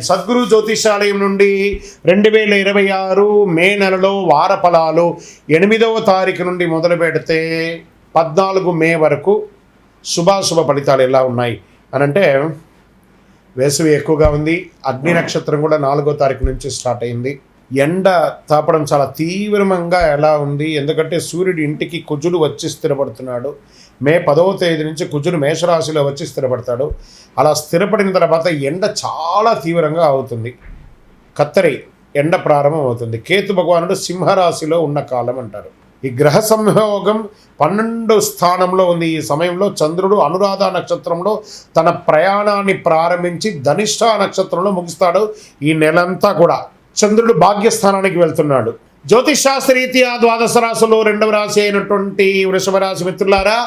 సద్గురు జ్యోతిషాలయం నుండి 2026 మే నెలలో వార ఫలాలు 8వ తారీఖు నుండి మొదలు పెడితే 14 మే వరకు శుభాశుభ ఫలితాలు ఎలా ఉన్నాయి అని అంటే, వేసవి ఎక్కువగా ఉంది. అగ్ని నక్షత్రం కూడా 4వ తారీఖు నుంచి స్టార్ట్ అయింది. ఎండ తాపడం చాలా తీవ్రంగా ఎలా ఉంది, ఎందుకంటే సూర్యుడి ఇంటికి కుజుడు వచ్చి స్థిరపడుతున్నాడు. మే 10వ తేదీ నుంచి కుజుడు మేషరాశిలో వచ్చి స్థిరపడతాడు. అలా స్థిరపడిన తర్వాత ఎండ చాలా తీవ్రంగా అవుతుంది. కత్తరి ఎండ ప్రారంభం అవుతుంది. కేతు భగవానుడు సింహరాశిలో ఉన్న కాలం అంటారు. ఈ గ్రహ సంయోగం 12 స్థానంలో ఉంది. ఈ సమయంలో చంద్రుడు అనురాధ నక్షత్రంలో తన ప్రయాణాన్ని ప్రారంభించి ధనిష్ట నక్షత్రంలో ముగిస్తాడు. ఈ నెలంతా కూడా చంద్రుడు భాగ్యస్థానానికి వెళ్తున్నాడు. జ్యోతిషాస్త్రరీత్యా ద్వాదశ రాశిలో 2వ రాశి అయినటువంటి వృషభ రాశి మిత్రులారా,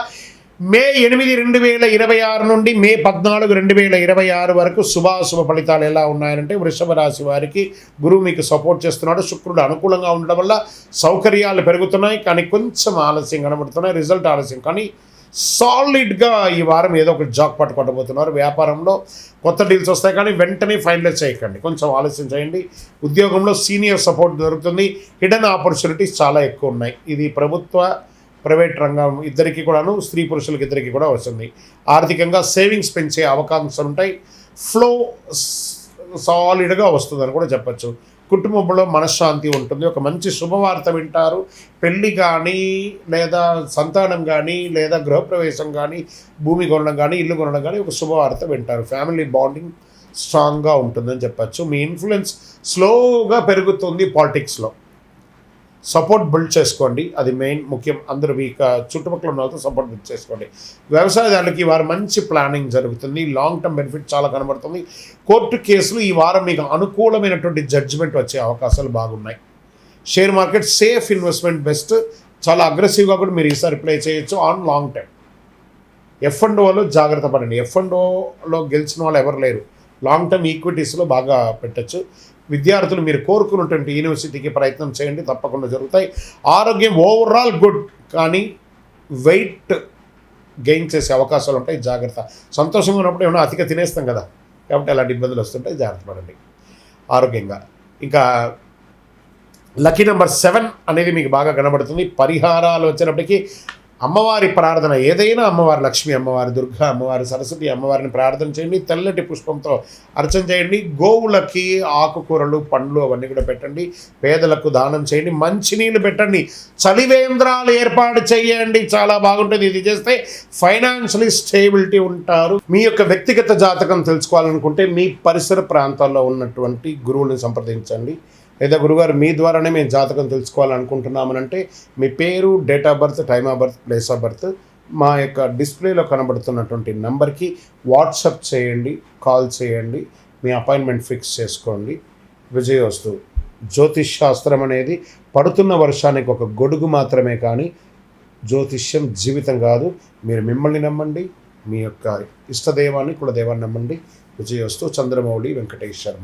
మే 8, 2026 నుండి మే 14, 2026 వరకు శుభాశుభ ఫలితాలు ఎలా ఉన్నాయంటే, వృషభ రాశి వారికి గురువు మీకు సపోర్ట్ చేస్తున్నాడు. శుక్రుడు అనుకూలంగా ఉండడం వల్ల సౌకర్యాలు పెరుగుతున్నాయి, కానీ కొంచెం ఆలస్యం కనబడుతున్నాయి. రిజల్ట్ ఆలస్యం, కానీ సాలిడ్గా ఈ వారం ఏదో ఒక జాక్ పట్టుకోబోతున్నారు. వ్యాపారంలో కొత్త డీల్స్ వస్తాయి, కానీ వెంటనే ఫైనలైజ్ చేయకండి, కొంచెం ఆలస్యం చేయండి. ఉద్యోగంలో సీనియర్ సపోర్ట్ దొరుకుతుంది. హిడెన్ ఆపర్చునిటీస్ చాలా ఎక్కువ ఉన్నాయి. ఇది ప్రభుత్వ ప్రైవేట్ రంగం ఇద్దరికి కూడాను, స్త్రీ పురుషులకి ఇద్దరికి కూడా వస్తుంది. ఆర్థికంగా సేవింగ్స్ పెంచే అవకాశాలు ఉంటాయి. ఫ్లో సాలిడ్గా వస్తుందని కూడా చెప్పచ్చు. కుటుంబంలో మనశ్శాంతి ఉంటుంది. ఒక మంచి శుభవార్త వింటారు. పెళ్ళి కానీ, లేదా సంతానం కానీ, లేదా గృహప్రవేశం కానీ, భూమి కొనడం కానీ, ఇల్లు కొనడం కానీ ఒక శుభవార్త వింటారు. ఫ్యామిలీ బాండింగ్ స్ట్రాంగ్గా ఉంటుందని చెప్పచ్చు. మీ ఇన్ఫ్లుయెన్స్ స్లోగా పెరుగుతుంది. పాలిటిక్స్లో సపోర్ట్ బిల్డ్ చేసుకోండి, అది మెయిన్ ముఖ్యం. అందరూ మీ చుట్టుపక్కల ఉన్న వాళ్ళతో సపోర్ట్ బిల్డ్ చేసుకోండి. వ్యవసాయదారులకి ఈ వారం మంచి ప్లానింగ్ జరుగుతుంది. లాంగ్ టర్మ్ బెనిఫిట్ చాలా కనబడుతుంది. కోర్టు కేసులు ఈ వారం మీకు అనుకూలమైనటువంటి జడ్జిమెంట్ వచ్చే అవకాశాలు బాగున్నాయి. Share market safe investment best. చాలా అగ్రెసివ్గా కూడా మీరు ఈసారి ప్లే చేయొచ్చు ఆన్ లాంగ్ టర్మ్. F&Oలో జాగ్రత్త పడండి. F&Oలో గెలిచిన వాళ్ళు ఎవరు లేరు. లాంగ్ టర్మ్ ఈక్విటీస్లో బాగా పెట్టచ్చు. విద్యార్థులు మీరు కోరుకున్నటువంటి యూనివర్సిటీకి ప్రయత్నం చేయండి, తప్పకుండా జరుగుతాయి. ఆరోగ్యం ఓవరాల్ గుడ్, కానీ వెయిట్ గెయిన్ చేసే అవకాశాలు ఉంటాయి, జాగ్రత్త. సంతోషంగా ఉన్నప్పుడు ఏమైనా అతిగా తినేస్తాం కదా, కాబట్టి అలాంటి ఇబ్బందులు వస్తుంటాయి, జాగ్రత్త పడండి ఆరోగ్యంగా. ఇంకా లక్కీ నెంబర్ 7 అనేది మీకు బాగా కనబడుతుంది. పరిహారాలు వచ్చేటప్పటికి అమ్మవారి ప్రార్థన, ఏదైనా అమ్మవారి, లక్ష్మీ అమ్మవారి, దుర్గా అమ్మవారి, సరస్వతి అమ్మవారిని ప్రార్థన చేయండి. తెల్లటి పుష్పంతో అర్చన చేయండి. గోవులకి ఆకుకూరలు, పండ్లు అవన్నీ కూడా పెట్టండి. పేదలకు దానం చేయండి. మంచినీళ్ళు పెట్టండి. చలివేంద్రాలు ఏర్పాటు చేయండి, చాలా బాగుంటుంది. ఇది చేస్తే ఫైనాన్షియలీ స్టేబిలిటీ ఉంటారు. మీ యొక్క వ్యక్తిగత జాతకం తెలుసుకోవాలనుకుంటే మీ పరిసర ప్రాంతాల్లో ఉన్నటువంటి గురువులను సంప్రదించండి. లేదా గురుగారు మీ ద్వారానే మేము జాతకం తెలుసుకోవాలనుకుంటున్నామనంటే మీ పేరు, date of birth, time of birth, place of birth మా యొక్క డిస్ప్లేలో కనబడుతున్నటువంటి నెంబర్కి వాట్సాప్ చేయండి, కాల్ చేయండి. మీ అపాయింట్మెంట్ ఫిక్స్ చేసుకోండి. విజయోస్తు. జ్యోతిష్ శాస్త్రం అనేది పడుతున్న వర్షానికి ఒక గొడుగు మాత్రమే, కానీ జ్యోతిష్యం జీవితం కాదు. మీరు మిమ్మల్ని నమ్మండి, మీ యొక్క ఇష్టదైవాన్ని, కులదైవాన్ని నమ్మండి. విజయోస్తు. చంద్రమౌళి వెంకటేష్ శర్మ.